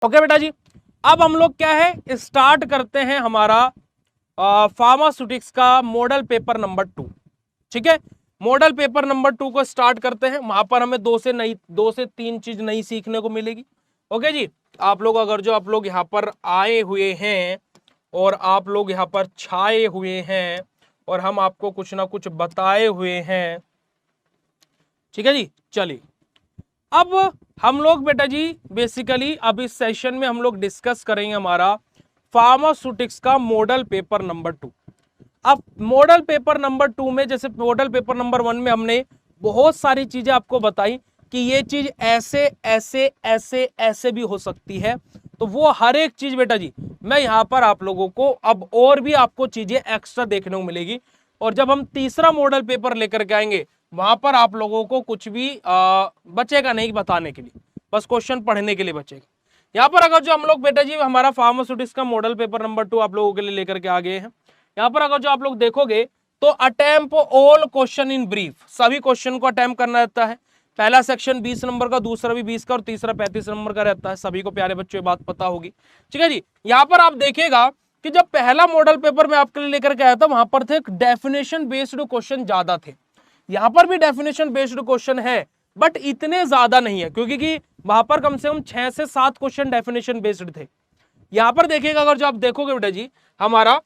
Okay बेटा जी, अब हम लोग क्या है स्टार्ट करते हैं हमारा फार्मास्यूटिक्स का मॉडल पेपर नंबर 2। ठीक है, मॉडल पेपर नंबर 2 को स्टार्ट करते हैं। वहां पर हमें दो से तीन चीज नई सीखने को मिलेगी। ओके जी, आप लोग अगर जो आप लोग यहाँ पर आए हुए हैं और आप लोग यहाँ पर छाए हुए हैं और हम आपको कुछ ना कुछ बताए हुए हैं, ठीक है जी। चलिए, अब हम लोग बेटा जी बेसिकली अब इस सेशन में हम लोग डिस्कस करेंगे हमारा फार्मास्यूटिक्स का मॉडल पेपर नंबर 2। अब मॉडल पेपर नंबर 2 में, जैसे मॉडल पेपर नंबर 1 में हमने बहुत सारी चीजें आपको बताई कि ये चीज ऐसे ऐसे ऐसे ऐसे भी हो सकती है, तो वो हर एक चीज बेटा जी मैं यहां पर आप लोगों को अब और भी आपको चीजें एक्स्ट्रा देखने को मिलेगी। और जब हम तीसरा मॉडल पेपर लेकर के आएंगे वहां पर आप लोगों को कुछ भी बचेगा नहीं बताने के लिए, बस क्वेश्चन पढ़ने के लिए बचेगा। यहाँ पर अगर जो हम लोग बेटा जी हमारा फार्मास्यूटिक्स का मॉडल पेपर नंबर 2 आप लोगों के लिए लेकर के आ गए हैं। यहाँ पर अगर जो आप लोग देखोगे तो attempt all question in brief, सभी क्वेश्चन को अटेम्प्ट करना रहता है। पहला सेक्शन 20 नंबर का, दूसरा भी 20 का और तीसरा 35 नंबर का रहता है। सभी को प्यारे बच्चों ये बात पता होगी, ठीक है जी। यहाँ पर आप देखिएगा कि जब पहला मॉडल पेपर मैं आपके लिए लेकर के आया था वहां पर थे डेफिनेशन बेस्ड क्वेश्चन ज्यादा थे। यहां पर भी डेफिनेशन बेस्ड क्वेश्चन है बट इतने ज्यादा नहीं है, क्योंकि वहां पर कम से कम 6 से 7 क्वेश्चन डेफिनेशन बेस्ड थे। यहां पर देखिएगा अगर जो आप देखोगे बेटा जी हमारा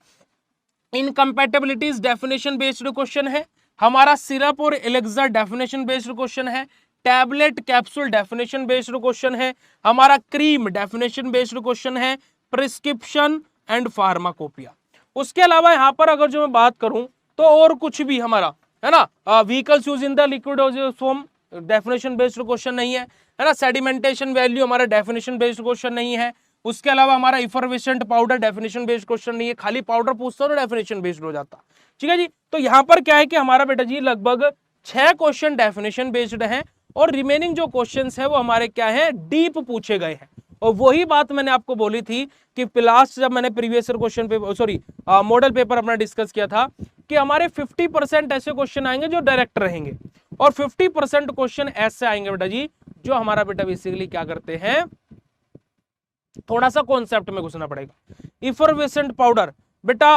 इनकम्पैटिबिलिटीज डेफिनेशन बेस्ड क्वेश्चन है, हमारा सिरप और एलेक्सर डेफिनेशन बेस्ड क्वेश्चन है, tablet capsule definition based question है, हमारा क्रीम डेफिनेशन बेस्ड क्वेश्चन है, प्रिस्क्रिप्शन एंड फार्माकोपिया। उसके अलावा यहां पर अगर जो मैं बात करूं तो और कुछ भी हमारा है ना, vehicles use in the liquid form definition based question नहीं है ना, सेडिमेंटेशन वैल्यू हमारा डेफिनेशन बेस्ड क्वेश्चन नहीं है। उसके अलावा हमारा effervescent powder definition based question नहीं है, खाली पाउडर पूछता तो डेफिनेशन बेस्ड हो जाता, ठीक है जी। तो यहां पर क्या है कि हमारा बेटा जी लगभग 6 क्वेश्चन डेफिनेशन बेस्ड हैं और रिमेनिंग जो क्वेश्चंस है वो हमारे क्या है डीप पूछे गए हैं। और वही बात मैंने आपको बोली थी कि लास्ट जब मैंने previous question paper sorry model paper अपना डिस्कस किया था कि हमारे 50% ऐसे क्वेश्चन आएंगे जो डायरेक्ट रहेंगे और 50% क्वेश्चन ऐसे आएंगे बेटा जी जो हमारा बेटा बेसिकली क्या करते हैं थोड़ा सा कॉन्सेप्ट में घुसना पड़ेगा। इफरवेसेंट पाउडर बेटा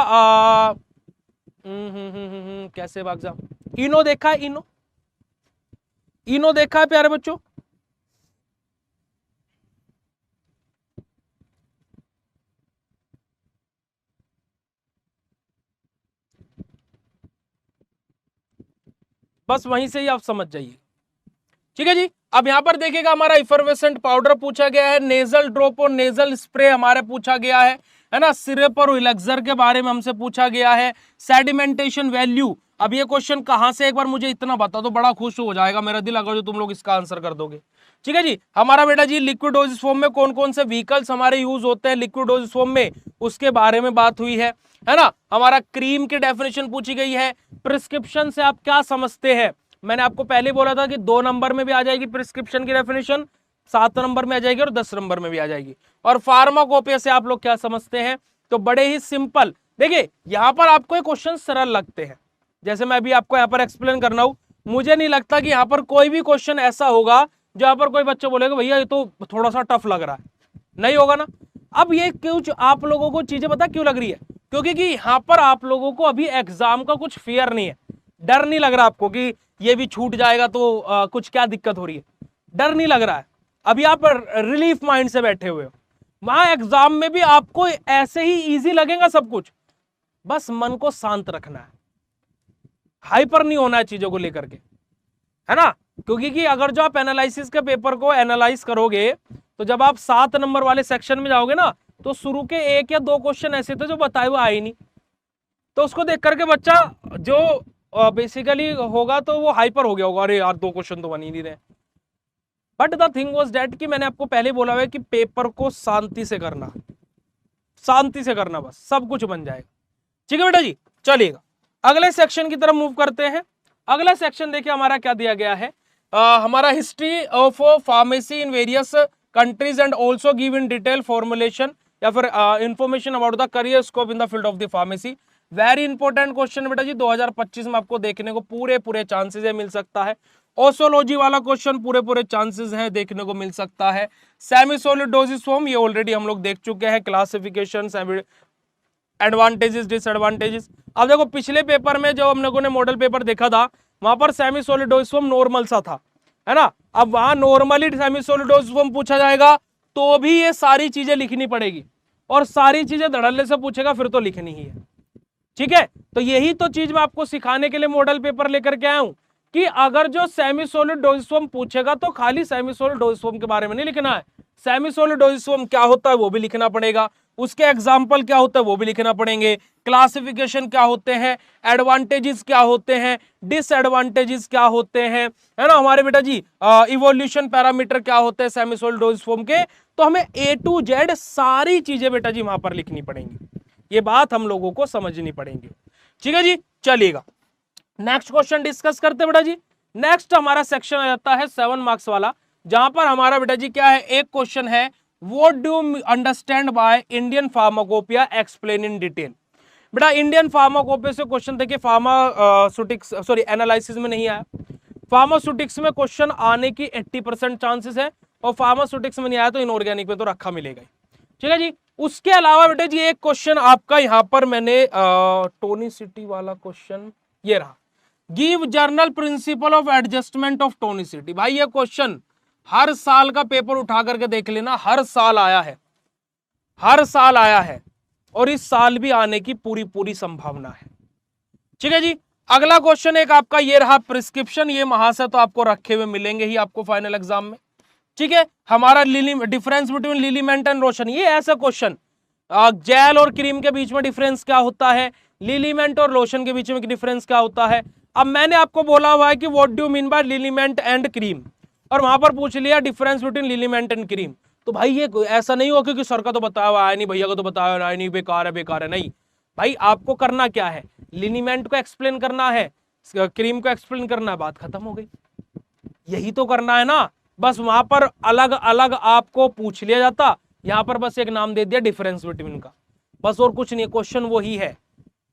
कैसे भाग जा, इनो देखा है, इनो इनो देखा है प्यारे बच्चों? बस वहीं से ही आप समझ जाइए, ठीक है जी। अब यहां पर देखिएगा हमारा इफरवेसेंट पाउडर पूछा गया है, नेजल ड्रॉप और नेजल स्प्रे हमारे पूछा गया है ना, सिरप और एलेक्सर के बारे में हमसे पूछा गया है, सेडिमेंटेशन वैल्यू। अब ये क्वेश्चन कहां से, एक बार मुझे इतना बता दो बड़ा खुश हो जाएगा मेरा दिल अगर जो तुम लोग इसका आंसर कर दोगे, ठीक है जी। हमारा बेटा जी लिक्विड डोजेस फॉर्म में कौन कौन से व्हीकल्स हमारे यूज होते हैं लिक्विड डोजेस फॉर्म में, उसके बारे में बात हुई है ना। हमारा क्रीम की डेफिनेशन पूछी गई है, प्रिस्क्रिप्शन से आप क्या समझते हैं, मैंने आपको पहले बोला था कि 2 नंबर में भी आ जाएगी प्रिस्क्रिप्शन की डेफिनेशन, 7 नंबर में आ जाएगी और 10 नंबर में भी आ जाएगी। और फार्माकोपिया से आप लोग क्या समझते हैं, तो बड़े ही सिंपल देखिए यहां पर आपको ये क्वेश्चन सरल लगते हैं, जैसे मैं अभी आपको यहां पर एक्सप्लेन करना हूं, मुझे नहीं लगता कि यहां पर कोई भी क्वेश्चन ऐसा होगा जहां पर कोई बच्चा बोलेगा भैया ये तो थोड़ा सा टफ लग रहा है, नहीं होगा ना। अब ये कुछ आप लोगों को चीजें पता क्यों लग रही है, क्योंकि कि यहां पर आप लोगों को अभी एग्जाम का कुछ फियर नहीं है, डर नहीं लग रहा आपको कि ये भी छूट जाएगा तो कुछ क्या दिक्कत हो रही है, डर नहीं लग रहा है, अभी आप रिलीफ माइंड से बैठे हुए हो। वहां एग्जाम में भी आपको ऐसे ही इजी लगेगा सब कुछ, बस मन को शांत रखना है, हाइपर नहीं होना है चीजों को लेकर के, है ना। क्योंकि कि अगर जो आप एनालिसिस के पेपर को एनालाइज करोगे तो जब आप 7 नंबर वाले सेक्शन में जाओगे ना तो शुरू के 1 या 2 क्वेश्चन ऐसे थे जो बताए हुए आए नहीं, तो उसको देख करके बच्चा जो बेसिकली होगा तो वो हाइपर हो गया होगा, अरे यार 2 क्वेश्चन तो बन ही नहीं रहे। But the thing was that कि मैंने आपको पहले बोला हुआ है कि पेपर को शांति से करना, शांति से करना, बस सब कुछ बन जाएगा, ठीक है बेटा जी। चलिएगा अगले सेक्शन की तरफ मूव करते हैं। अगला सेक्शन देखिए हमारा क्या दिया गया है, हमारा history of pharmacy in various countries and also give in detail formulation या फिर information about the career scope in the field of the pharmacy. Very important question बेटा जी 2025 में आपको देखने को पूरे चांसेस मिल सकता है। ओसोलॉजी वाला क्वेश्चन पूरे पूरे चांसेस हैं देखने को मिल सकता है। सेमी सॉलिड डोसेज फॉर्म ये ऑलरेडी हम लोग देख चुके हैं, क्लासिफिकेशन, एडवांटेजेस, डिसएडवांटेजेस। अब देखो पिछले पेपर में जो हम लोगों ने मॉडल पेपर देखा था वहां पर semi solid dosage form normal सा था, है ना। अब वहां normally semi solid dosage form पूछा जाएगा तो भी ये सारी चीजें लिखनी पड़ेगी, और सारी चीजें धड़ल्ले से पूछेगा फिर तो लिखनी ही है, ठीक है। तो यही तो चीज मैं आपको सिखाने के लिए मॉडल पेपर लेकर के आया हूं कि अगर जो सेमी सॉलिड डोसेज फॉर्म पूछेगा तो खाली सेमी सॉलिड डोसेज फॉर्म के बारे में नहीं लिखना है, सेमी सॉलिड डोसेज फॉर्म क्या होता है वो भी लिखना पड़ेगा, उसके एग्जाम्पल क्या होता है वो भी लिखना पड़ेंगे, क्लासिफिकेशन क्या होते हैं, एडवांटेजेस क्या होते हैं, डिसएडवांटेजेस क्या होते हैं, है ना हमारे बेटा जी, इवोल्यूशन पैरामीटर क्या होते हैं सेमी सॉलिड डोसेज फॉर्म के। तो हमें A to Z सारी चीजें बेटा जी वहां पर लिखनी पड़ेंगी, ये बात हम लोगों को समझनी पड़ेगी, ठीक है जी। चलिएगा नेक्स्ट क्वेश्चन डिस्कस करते हैं बेटा जी। नेक्स्ट हमारा सेक्शन आ जाता है 7 मार्क्स वाला, जहां पर हमारा बेटा जी क्या है, एक क्वेश्चन है what do you understand by Indian pharmacopoeia, explain in detail. बेटा इंडियन फार्माकोपिया से क्वेश्चन देखिए, फार्मास्यूटिक्स सॉरी एनालिसिस में नहीं आया, फार्मास्यूटिक्स में क्वेश्चन आने की 80% चांसेस है, और फार्मास्यूटिक्स में नहीं आया तो इनऑर्गेनिक में तो रखा मिलेगा, ठीक है जी। उसके अलावा बेटा जी एक क्वेश्चन आपका यहां पर मैंने टोनिसिटी वाला क्वेश्चन ये रहा, give journal principle of adjustment of tonicity. भाई ये क्वेश्चन हर साल का पेपर उठा करके देख लेना, हर साल आया है, हर साल आया है, और इस साल भी आने की पूरी पूरी संभावना है, ठीक है जी। अगला क्वेश्चन एक आपका ये रहा प्रिस्क्रिप्शन, ये महाशय तो आपको रखे हुए मिलेंगे ही आपको फाइनल एग्जाम में, ठीक है। हमारा difference between liniment and lotion, ये ऐसा क्वेश्चन, जेल और क्रीम के बीच में डिफरेंस क्या होता है, लिलीमेंट और लोशन के बीच में डिफरेंस क्या होता है। अब मैंने आपको बोला हुआ है कि what do you mean by liniment and cream, और वहां पर पूछ लिया difference between liniment and cream, तो भाई ये ऐसा नहीं हो कि सर का तो बताया हुआ है नहीं, भैया को तो बताया हुआ है नहीं, बेकार है, नहीं भाई, आपको करना क्या है, लिलीमेंट को एक्सप्लेन करना है, क्रीम को एक्सप्लेन करना है, बात खत्म हो गई, यही तो करना है ना। बस वहां पर अलग अलग आपको पूछ लिया जाता, यहां पर बस एक नाम दे दिया डिफरेंस बिटवीन का, बस और कुछ नहीं, क्वेश्चन वही है,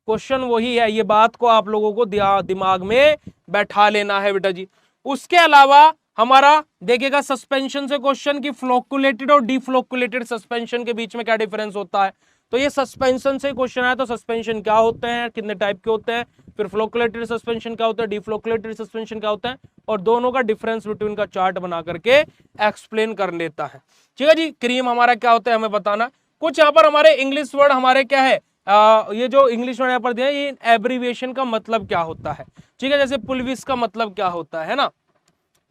क्वेश्चन वही है, ये बात को आप लोगों को दिमाग में बैठा लेना है बेटा जी। उसके अलावा हमारा देखिएगा सस्पेंशन से क्वेश्चन की फ्लोकुलेटेड और डिफ्लोकुलेटेड सस्पेंशन के बीच में क्या डिफरेंस होता है, तो ये सस्पेंशन से क्वेश्चन आया, तो सस्पेंशन क्या होते हैं, कितने टाइप के होते हैं, फिर फ्लोकुलेटेड सस्पेंशन क्या होता है, डिफ्लोकुलेटेड सस्पेंशन क्या होता है, और दोनों का डिफरेंस बिटवीन का चार्ट बना करके एक्सप्लेन कर लेता है, ठीक है जी। क्रीम हमारा क्या होता है हमें बताना। कुछ यहाँ पर हमारे इंग्लिश वर्ड हमारे क्या है, ये जो इंग्लिश वर्ड यहाँ पर दिया ये एब्रीविएशन का मतलब क्या होता है, ठीक है, जैसे पुलविस का मतलब क्या होता है ना,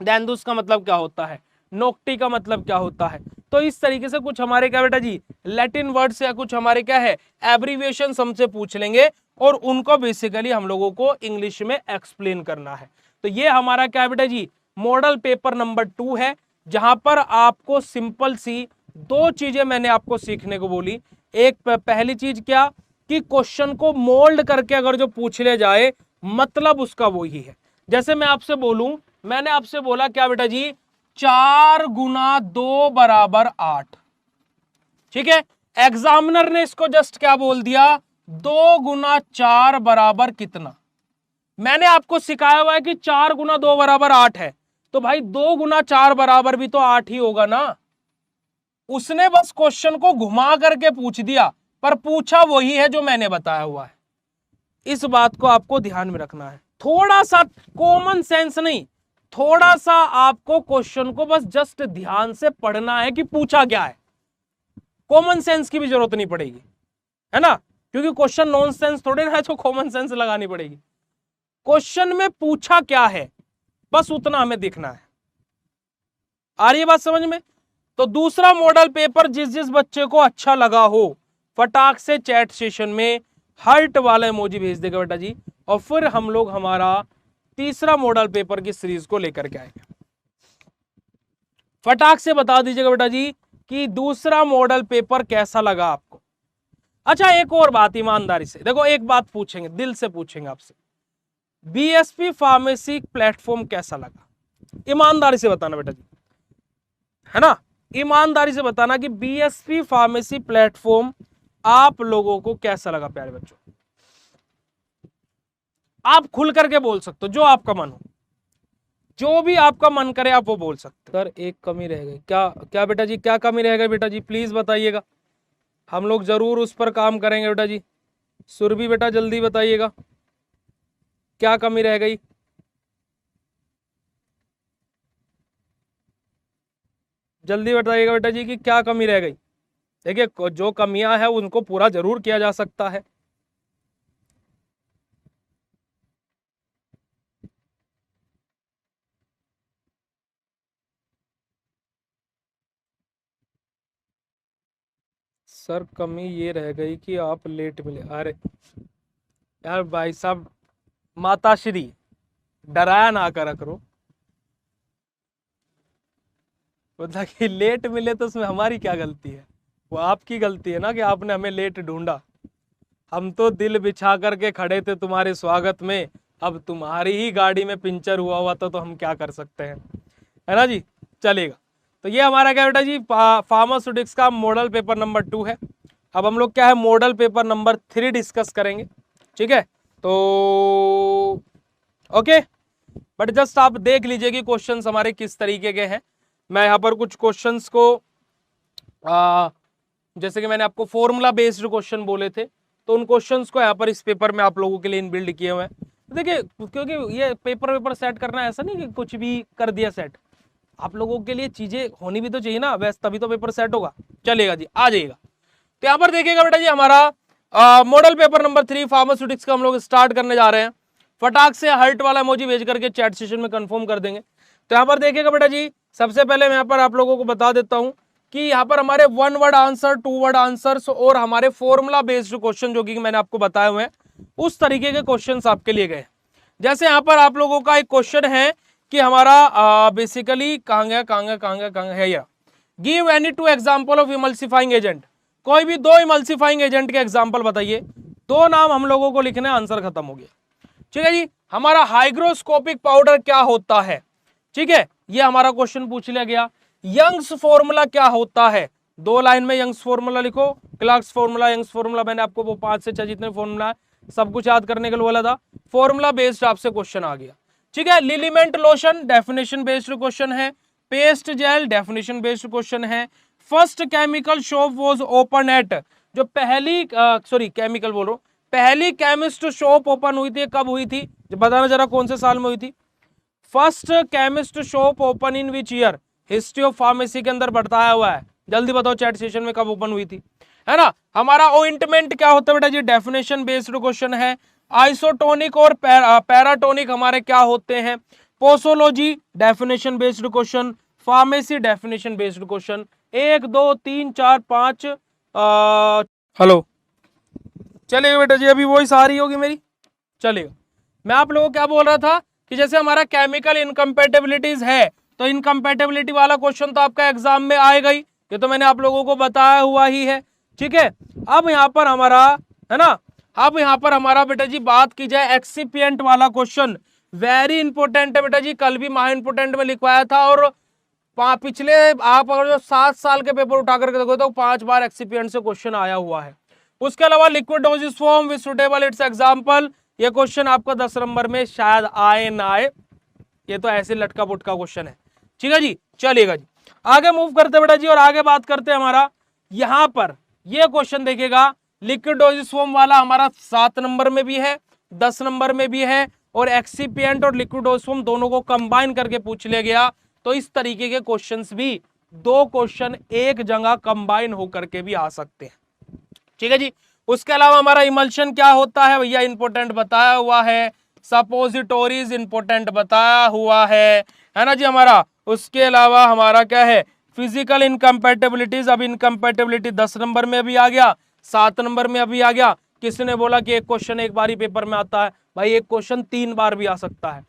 देंदुस का मतलब क्या होता है, नोक्टी का मतलब क्या होता है। तो इस तरीके से कुछ हमारे क्या बेटा जी लैटिन वर्ड्स या कुछ हमारे क्या है एब्रीविएशन हमसे पूछ लेंगे, और उनको बेसिकली हम लोगों को इंग्लिश में एक्सप्लेन करना है। तो ये हमारा क्या बेटा जी मॉडल पेपर नंबर 2 है, जहां पर आपको सिंपल सी 2 चीजें मैंने आपको सीखने को बोली। एक पहली चीज क्या कि क्वेश्चन को मोल्ड करके अगर जो पूछ ले जाए मतलब उसका वही है। जैसे मैं आपसे बोलूं, मैंने आपसे बोला क्या बेटा जी 4 गुना 2 बराबर 8, ठीक है, एग्जामिनर ने इसको जस्ट क्या बोल दिया 2 गुना 4 बराबर कितना। मैंने आपको सिखाया हुआ है कि 4 गुना 2 बराबर 8 है, तो भाई 2 गुना 4 बराबर भी तो 8 ही होगा ना। उसने बस क्वेश्चन को घुमा करके पूछ दिया, पर पूछा वही है जो मैंने बताया हुआ है। इस बात को आपको ध्यान में रखना है, थोड़ा सा कॉमन सेंस नहीं, थोड़ा सा आपको क्वेश्चन को बस जस्ट ध्यान से पढ़ना है कि पूछा क्या है, कॉमन सेंस की भी जरूरत नहीं पड़ेगी, है ना, क्योंकि क्वेश्चन नॉन सेंस थोड़े ना है तो कॉमन सेंस लगानी पड़ेगी। क्वेश्चन में पूछा क्या है बस उतना हमें देखना है। आ रही है बात समझ में। तो दूसरा मॉडल पेपर जिस जिस बच्चे को अच्छा लगा हो फटाक से चैट सेशन में हार्ट वाला इमोजी भेज देगा बेटा जी, और फिर हम लोग हमारा तीसरा मॉडल पेपर की सीरीज को लेकर के आएंगे। फटाक से बता दीजिएगा बेटा जी कि दूसरा मॉडल पेपर कैसा लगा आपको। अच्छा एक और बात ईमानदारी से देखो, एक बात पूछेंगे, दिल से पूछेंगे आपसे, बीएसपी फार्मेसी प्लेटफॉर्म कैसा लगा, ईमानदारी से बताना बेटा जी, है ना, ईमानदारी से बताना कि बीएसपी फार्मेसी प्लेटफॉर्म आप लोगों को कैसा लगा। प्यारे बच्चों आप खुल करके बोल सकते हो जो आपका मन हो, जो भी आपका मन करे आप वो बोल सकते। सर एक कमी रह गई, क्या क्या बेटा जी, क्या कमी रह गई बेटा जी, प्लीज बताइएगा, हम लोग जरूर उस पर काम करेंगे बेटा जी। सुरभि बेटा जल्दी बताइएगा क्या कमी रह गई। जल्दी बताइएगा बेटा जी कि क्या कमी रह गई। देखिए जो कमियां हैं उनको पूरा जरूर किया जा सकता है। सर कमी ये रह गई कि आप लेट मिले। अरे यार भाई साहब, माता श्री डराया ना करा करो, मतलब कि लेट मिले तो उसमें हमारी क्या गलती है, वो आपकी गलती है ना कि आपने हमें लेट ढूंढा। हम तो दिल बिछा करके खड़े थे तुम्हारे स्वागत में, अब तुम्हारी ही गाड़ी में पंचर हुआ हुआ तो हम क्या कर सकते हैं, है ना जी। चलेगा, तो ये हमारा क्या बेटा जी फार्मास्यूटिक्स का मॉडल पेपर नंबर 2 है। अब हम लोग क्या है मॉडल पेपर नंबर 3 डिस्कस करेंगे, ठीक है। तो ओके, बट जस्ट आप देख लीजिए कि क्वेश्चंस हमारे किस तरीके के हैं। मैं यहाँ पर कुछ क्वेश्चंस को जैसे कि मैंने आपको फॉर्मूला बेस्ड क्वेश्चन बोले थे, तो उन क्वेश्चंस को यहाँ पर इस पेपर में आप लोगों के लिए इनबिल्ड किए हुए हैं। देखिए क्योंकि ये पेपर सेट करना ऐसा नहीं कि कुछ भी कर दिया सेट, आप लोगों के लिए चीजें होनी भी तो चाहिए ना, वैसे तभी तो पेपर सेट होगा। चलेगा जी, आ जाइएगा। तो यहाँ पर देखिएगा बेटा जी हमारा मॉडल पेपर नंबर 3 फार्मास्यूटिक्स का हम लोग स्टार्ट करने जा रहे हैं। फटाक से हर्ट वाला इमोजी भेज करके चैट सेशन में कंफर्म कर देंगे। तो यहाँ पर देखिएगा बेटा जी, सबसे पहले मैं यहाँ पर आप लोगों को बता देता हूं कि यहाँ पर हमारे 1 वर्ड आंसर, 2 वर्ड आंसर्स और हमारे फॉर्मूला बेस्ड क्वेश्चन जो कि मैंने आपको बताए हुए हैं, उस तरीके के क्वेश्चन आपके लिए गए। जैसे यहाँ पर आप लोगों का एक क्वेश्चन है कि हमारा बेसिकली कहाँ गया है यार, give any 2 example of emulsifying agent. कोई भी 2 इमल्सिफाइंग एजेंट के एग्जाम्पल बताइए। 2 नाम हम लोगों को लिखने, आंसर खत्म हो गया। ठीक है जी, हमारा हाइग्रोस्कोपिक पाउडर क्या होता है, ठीक है, ये हमारा क्वेश्चन पूछ लिया गया। यंग्स फॉर्मूला क्या होता है, 2 लाइन में यंग्स फॉर्मूला लिखो। क्लार्क्स फॉर्मूला, यंग्स फॉर्मूला, मैंने आपको वो 5 से 6 जितने फॉर्मूला है सब कुछ याद करने के लिए बोला था। फॉर्मूला बेस्ड आपसे क्वेश्चन आ गया, ठीक है। Liniment lotion definition based question है। Paste gel definition based question है। First chemical shop was open at, जो पहली सॉरी केमिकल बोल रहा हूं, पहली केमिस्ट शॉप ओपन हुई थी, कब हुई थी बताना जरा, कौन से साल में हुई थी। First chemist shop open in which year, history of pharmacy के अंदर बताया हुआ है, जल्दी बताओ चैट सेशन में कब ओपन हुई थी, है ना। हमारा ओइंटमेंट क्या होता है बेटा जी, डेफिनेशन बेस्ड क्वेश्चन है। आइसोटोनिक और पैराटोनिक हमारे क्या होते हैं, posology definition based question, pharmacy definition based question. 1 2 3 4 5 hello, चलेगा बेटा जी, अभी वही सारी होगी मेरी, चलेगा। मैं आप लोगों को क्या बोल रहा था कि जैसे हमारा केमिकल इनकम्पेटेबिलिटीज है, तो इनकम्पेटेबिलिटी वाला क्वेश्चन तो आपका एग्जाम में आएगा ही, ये तो मैंने आप लोगों को बताया हुआ ही है, ठीक है। अब यहाँ पर हमारा, है ना, अब यहाँ पर हमारा बेटा जी बात की जाए एक्सिपिएंट वाला क्वेश्चन, वेरी इंपॉर्टेंट है बेटा जी, कल भी महा इंपोर्टेंट में लिखवाया था, और पिछले आप अगर जो 7 साल के पेपर उठा करके देखो तो 5 बार एक्सिपिएंट से क्वेश्चन आया हुआ है। उसके अलावा liquid dosage form with suitable it's example, ये क्वेश्चन आपका 10 नंबर में शायद आए ना आए, ये तो ऐसे लटका पुटका क्वेश्चन है, ठीक है जी। चलिएगा जी, आगे मूव करते बेटा जी, और आगे बात करते हैं हमारा यहां पर ये क्वेश्चन देखिएगा, लिक्विड डोजेस फॉर्म वाला हमारा 7 नंबर में भी है, 10 नंबर में भी है, और एक्सिपिएंट और लिक्विड डोजेस फॉर्म दोनों को कंबाइन करके पूछ लिया गया। तो इस तरीके के क्वेश्चंस भी 2 क्वेश्चन एक जगह कंबाइन होकर के भी आ सकते हैं, ठीक है जी। उसके अलावा हमारा इमल्शन क्या होता है भैया, इंपोर्टेंट बताया हुआ है। सपोजिटोरीज इंपोर्टेंट बताया हुआ है ना जी हमारा। उसके अलावा हमारा क्या है, फिजिकल इनकम्पैटिबिलिटीज, अब इनकम्पैटिबिलिटी 10 नंबर में अभी आ गया, 7 नंबर में अभी आ गया। किसने बोला कि एक क्वेश्चन एक बार ही पेपर में आता है, भाई एक क्वेश्चन 3 बार भी आ सकता है।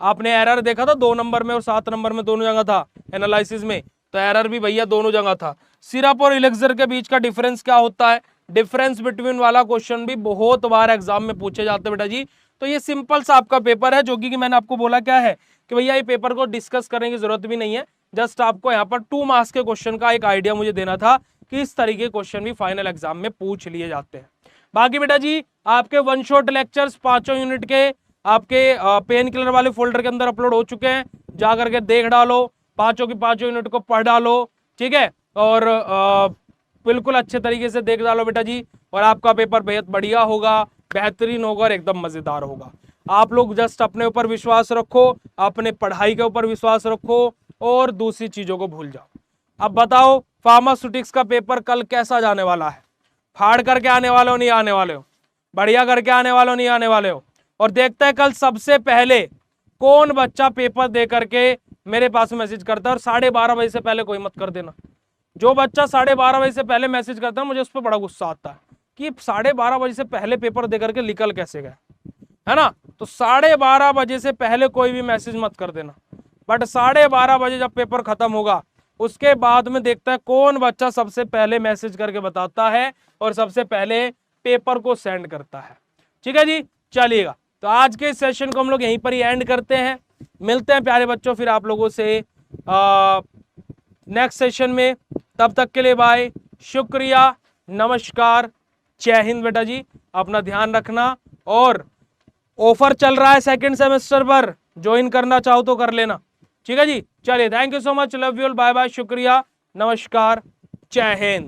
आपने एरर देखा था 2 नंबर में और 7 नंबर में दोनों जगह था एनालिसिस में, तो एरर भी भैया दोनों जगह था। सिरप और इलेक्सर के बीच का डिफरेंस क्या होता है, डिफरेंस बिटवीन वाला क्वेश्चन भी बहुत बार एग्जाम में पूछे जाते हैं बेटा जी। तो ये सिंपल सा आपका पेपर है, जो कि मैंने आपको बोला क्या है कि भैया ये पेपर को डिस्कस करने की जरूरत भी नहीं है, जस्ट आपको यहाँ पर 2 मार्क्स के क्वेश्चन का एक आइडिया मुझे देना था कि इस तरीके के क्वेश्चन भी फाइनल एग्जाम में पूछ लिए जाते हैं। बाकी बेटा जी आपके 1 शॉट लेक्चर्स 5 यूनिट के आपके पेन किलर वाले फोल्डर के अंदर अपलोड हो चुके हैं, जा करके देख डालो, पांचों की पांचों यूनिट को पढ़ डालो, ठीक है, और बिल्कुल अच्छे तरीके से देख डालो बेटा जी, और आपका पेपर बेहद बढ़िया होगा, बेहतरीन होगा और एकदम मजेदार होगा। आप लोग जस्ट अपने ऊपर विश्वास रखो, अपने पढ़ाई के ऊपर विश्वास रखो और दूसरी चीजों को भूल जाओ। अब बताओ फार्मास्यूटिक्स का पेपर कल कैसा जाने वाला है? फाड़ करके आने वाले हो, नहीं आने वाले हो? बढ़िया करके आने वाले हो, नहीं आने वाले हो? और देखते हैं कल सबसे पहले कौन बच्चा पेपर दे करके मेरे पास मैसेज करता है। और 12:30 बजे से पहले कोई मत कर देना। जो बच्चा 12:30 बजे से पहले मैसेज करता है मुझे उस पर बड़ा गुस्सा आता है कि 12:30 बजे से पहले पेपर दे करके निकल कैसे गए, है ना? तो 12:30 बजे से पहले कोई भी मैसेज मत कर देना, बट 12:30 बजे जब पेपर खत्म होगा उसके बाद में देखता है कौन बच्चा सबसे पहले मैसेज करके बताता है और सबसे पहले पेपर को सेंड करता है। ठीक है जी, चलिएगा। तो आज के सेशन को हम लोग यहीं पर ही एंड करते हैं। मिलते हैं प्यारे बच्चों फिर आप लोगों से नेक्स्ट सेशन में। तब तक के लिए बाय, शुक्रिया, नमस्कार, जय हिंद बेटा जी। अपना ध्यान रखना, और ऑफर चल रहा है सेकंड सेमेस्टर पर, ज्वाइन करना चाहो तो कर लेना। ठीक है जी, चलिए, thank you so much, love you all, bye bye, शुक्रिया, नमस्कार, जय हिंद।